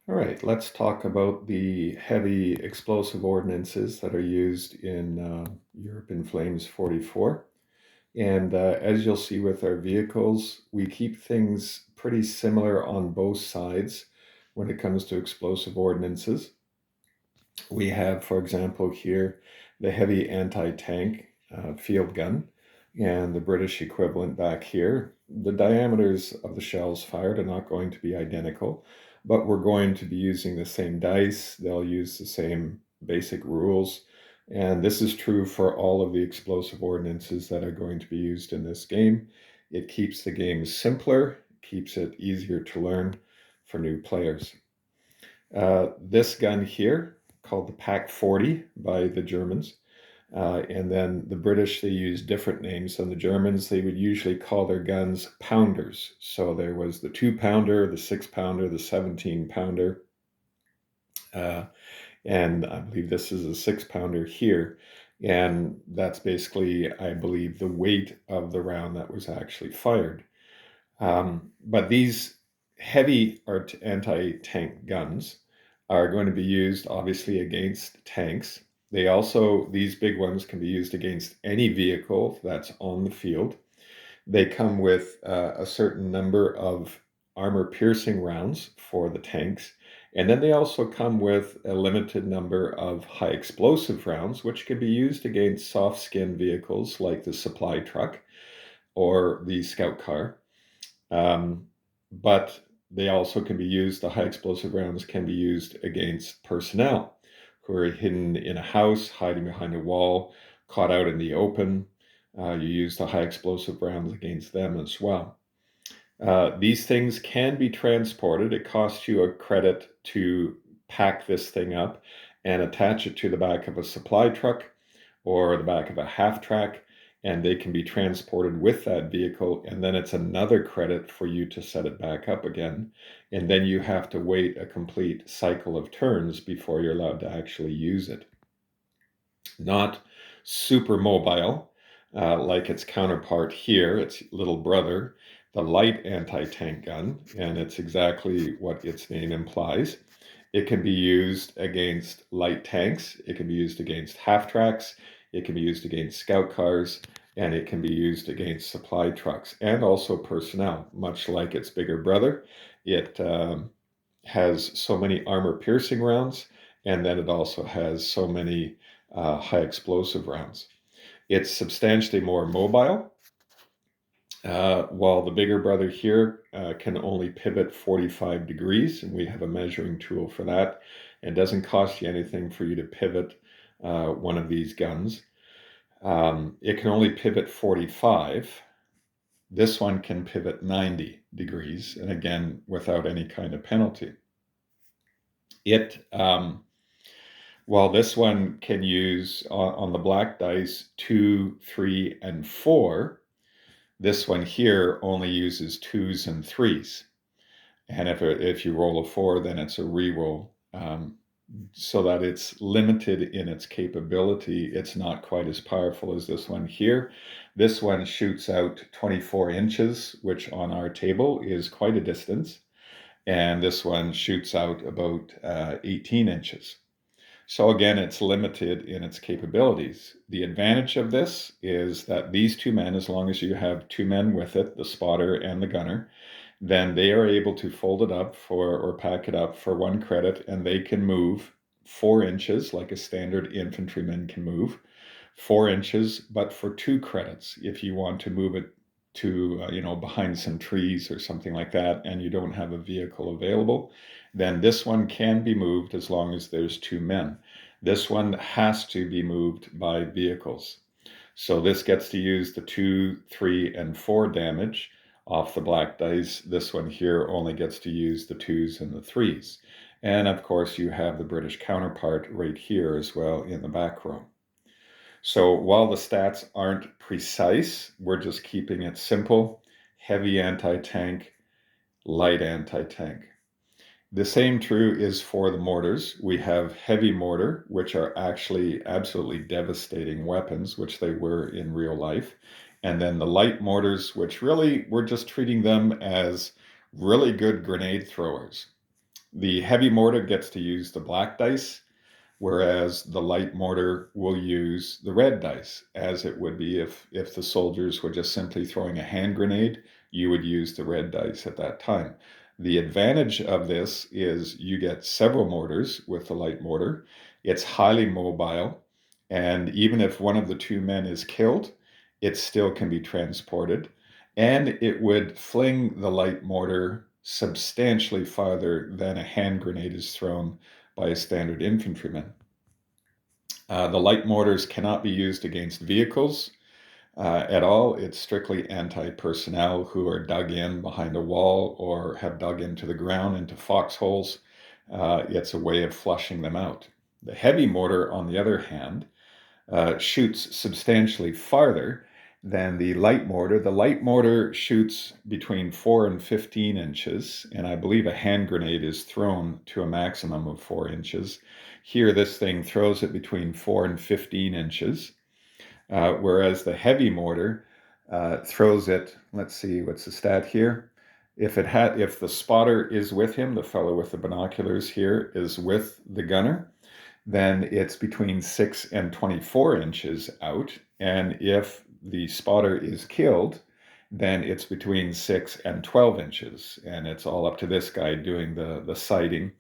All right, let's talk about the heavy explosive ordnances that are used in Europe in Flames 44. And as you'll see with our vehicles, we keep things pretty similar on both sides when it comes to explosive ordnances. We have, for example, here the heavy anti-tank field gun and the British equivalent back here. The diameters of the shells fired are not going to be identical, but we're going to be using the same dice. They'll use the same basic rules. And this is true for all of the explosive ordnances that are going to be used in this game. It keeps the game simpler, keeps it easier to learn for new players. This gun here, called the Pack 40 by the Germans, and then the British, they use different names than the Germans. They would usually call their guns pounders. So there was the 2-pounder, the 6-pounder, the 17-pounder, and I believe this is a 6-pounder here. And that's basically, I believe, the weight of the round that was actually fired. But these heavy anti-tank guns are going to be used obviously against tanks. These big ones can be used against any vehicle that's on the field. They come with a certain number of armor-piercing rounds for the tanks. And then they also come with a limited number of high explosive rounds, which can be used against soft-skinned vehicles like the supply truck or the scout car. But they also can be used, the high explosive rounds can be used against personnel who are hidden in a house, hiding behind a wall, caught out in the open. You use the high explosive rounds against them as well. These things can be transported. It costs you a credit to pack this thing up and attach it to the back of a supply truck or the back of a half track, and they can be transported with that vehicle, and then it's another credit for you to set it back up again, and then you have to wait a complete cycle of turns before you're allowed to actually use it. Not super mobile, like its counterpart here, its little brother, the light anti-tank gun, and it's exactly what its name implies. It can be used against light tanks, it can be used against half-tracks, it can be used against scout cars, and it can be used against supply trucks and also personnel. Much like its bigger brother, it has so many armor-piercing rounds, and then it also has so many high explosive rounds. It's substantially more mobile, while the bigger brother here can only pivot 45 degrees, and we have a measuring tool for that. It doesn't cost you anything for you to pivot one of these guns. It can only pivot 45. This one can pivot 90 degrees, and again, without any kind of penalty. While this one can use on the black dice 2, 3, and 4, this one here only uses 2s and 3s. And if you roll a 4, then it's a reroll. So that it's limited in its capability. It's not quite as powerful as this one here. This one shoots out 24 inches, which on our table is quite a distance. And this one shoots out about 18 inches. So again, it's limited in its capabilities. The advantage of this is that these two men, as long as you have two men with it, the spotter and the gunner, then they are able to fold it up or pack it up for 1 credit, and they can move 4 inches like a standard infantryman can move 4 inches, but for 2 credits. If you want to move it to, behind some trees or something like that, and you don't have a vehicle available, then this one can be moved as long as there's 2 men. This one has to be moved by vehicles. So this gets to use the 2, 3, and 4 damage off the black dice. This one here only gets to use the 2s and the 3s. And of course, you have the British counterpart right here as well in the back row. So while the stats aren't precise, we're just keeping it simple. Heavy anti-tank, light anti-tank. The same true is for the mortars. We have heavy mortar, which are actually absolutely devastating weapons, which they were in real life. And then the light mortars, which really we're just treating them as really good grenade throwers. The heavy mortar gets to use the black dice, whereas the light mortar will use the red dice, as it would be if the soldiers were just simply throwing a hand grenade, you would use the red dice at that time. The advantage of this is you get several mortars with the light mortar. It's highly mobile, and even if one of the two men is killed, it still can be transported, and it would fling the light mortar substantially farther than a hand grenade is thrown by a standard infantryman. The light mortars cannot be used against vehicles at all. It's strictly anti-personnel who are dug in behind a wall or have dug into the ground into foxholes. It's a way of flushing them out. The heavy mortar, on the other hand, shoots substantially farther than the light mortar. The light mortar shoots between 4 and 15 inches, and I believe a hand grenade is thrown to a maximum of 4 inches. Here, this thing throws it between 4 and 15 inches, whereas the heavy mortar throws it, let's see, what's the stat here? If the spotter is with him, the fellow with the binoculars here is with the gunner, then it's between 6 and 24 inches out. And if the spotter is killed, then it's between 6 and 12 inches. And it's all up to this guy doing the sighting.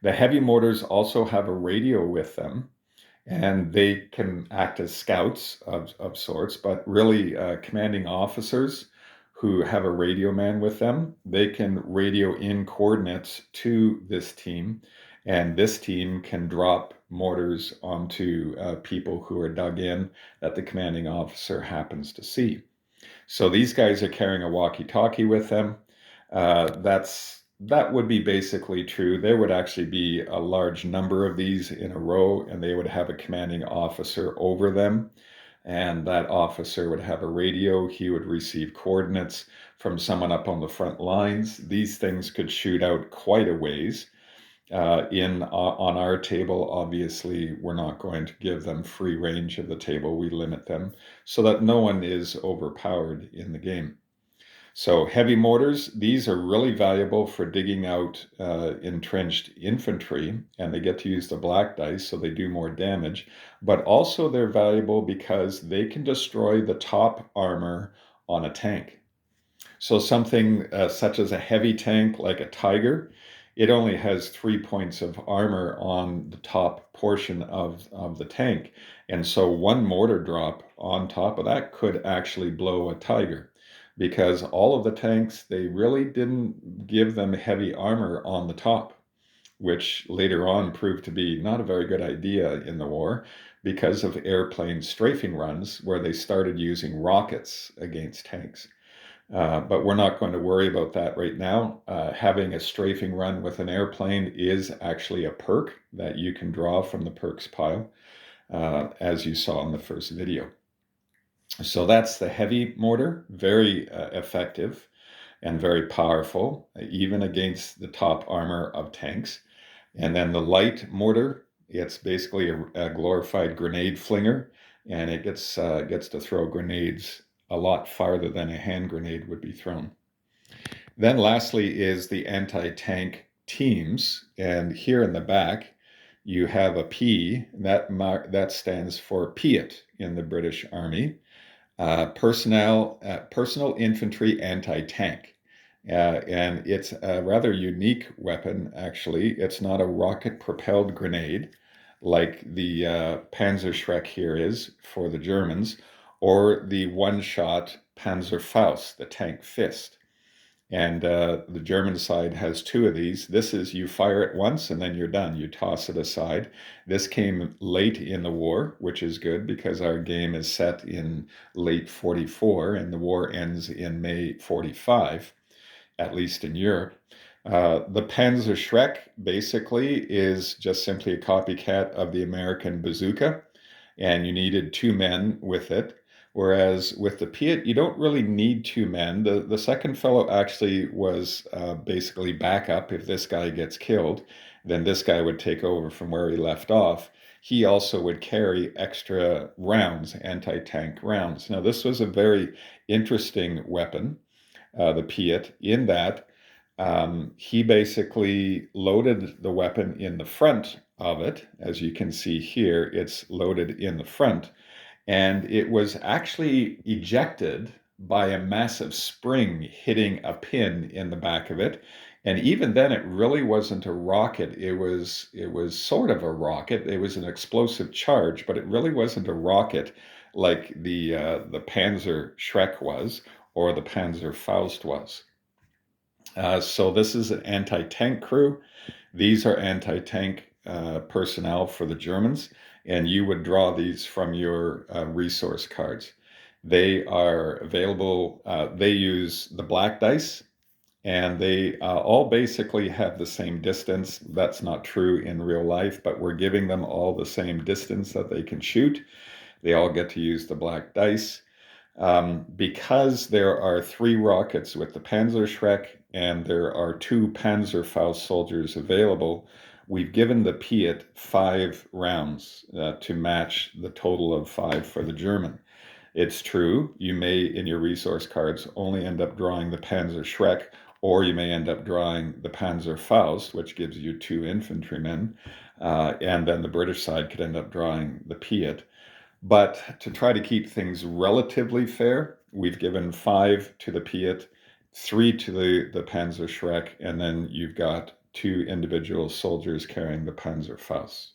The heavy mortars also have a radio with them, and they can act as scouts of sorts, but really commanding officers who have a radio man with them, they can radio in coordinates to this team, and this team can drop mortars onto people who are dug in that the commanding officer happens to see. So these guys are carrying a walkie-talkie with them. That would be basically true. There would actually be a large number of these in a row, and they would have a commanding officer over them. And that officer would have a radio. He would receive coordinates from someone up on the front lines. These things could shoot out quite a ways. On our table, obviously, we're not going to give them free range of the table. We limit them so that no one is overpowered in the game. So heavy mortars, these are really valuable for digging out entrenched infantry, and they get to use the black dice, so they do more damage. But also they're valuable because they can destroy the top armor on a tank. So something such as a heavy tank like a Tiger, it only has 3 points of armor on the top portion of the tank. And so one mortar drop on top of that could actually blow a Tiger, because all of the tanks, they really didn't give them heavy armor on the top, which later on proved to be not a very good idea in the war because of airplane strafing runs where they started using rockets against tanks. But we're not going to worry about that right now. Having a strafing run with an airplane is actually a perk that you can draw from the perks pile, as you saw in the first video. So that's the heavy mortar, very effective and very powerful, even against the top armor of tanks. And then the light mortar, it's basically a glorified grenade flinger, and it gets to throw grenades a lot farther than a hand grenade would be thrown. Then lastly is the anti-tank teams, and here in the back you have a P, that stands for Piat in the British Army, personal infantry anti-tank. And it's a rather unique weapon, actually. It's not a rocket-propelled grenade like the Panzerschreck here is for the Germans, or the one-shot Panzerfaust, the tank fist. And the German side has two of these. This is you fire it once and then you're done. You toss it aside. This came late in the war, which is good because our game is set in late 44 and the war ends in May 45, at least in Europe. The Panzerschreck basically is just simply a copycat of the American bazooka, and you needed two men with it. Whereas with the Piat, you don't really need two men. The second fellow actually was basically backup. If this guy gets killed, then this guy would take over from where he left off. He also would carry extra rounds, anti-tank rounds. Now, this was a very interesting weapon, the Piat, in that He basically loaded the weapon in the front of it. As you can see here, it's loaded in the front, and it was actually ejected by a massive spring hitting a pin in the back of it. And even then, it really wasn't a rocket. It was sort of a rocket. It was an explosive charge, but it really wasn't a rocket like the Panzer Schreck was or the Panzer Faust was. So this is an anti-tank crew. These are anti-tank personnel for the Germans, and you would draw these from your resource cards. They are available, they use the black dice, and they all basically have the same distance. That's not true in real life, but we're giving them all the same distance that they can shoot. They all get to use the black dice. Because there are 3 rockets with the Panzerschreck and there are 2 Panzerfaust soldiers available, we've given the Piat 5 rounds to match the total of 5 for the German. It's true, you may, in your resource cards, only end up drawing the Panzerschreck, or you may end up drawing the Panzerfaust, which gives you 2 infantrymen, and then the British side could end up drawing the Piat. But to try to keep things relatively fair, we've given 5 to the Piat, 3 to the Panzerschreck, and then you've got 2 individual soldiers carrying the Panzerfaust.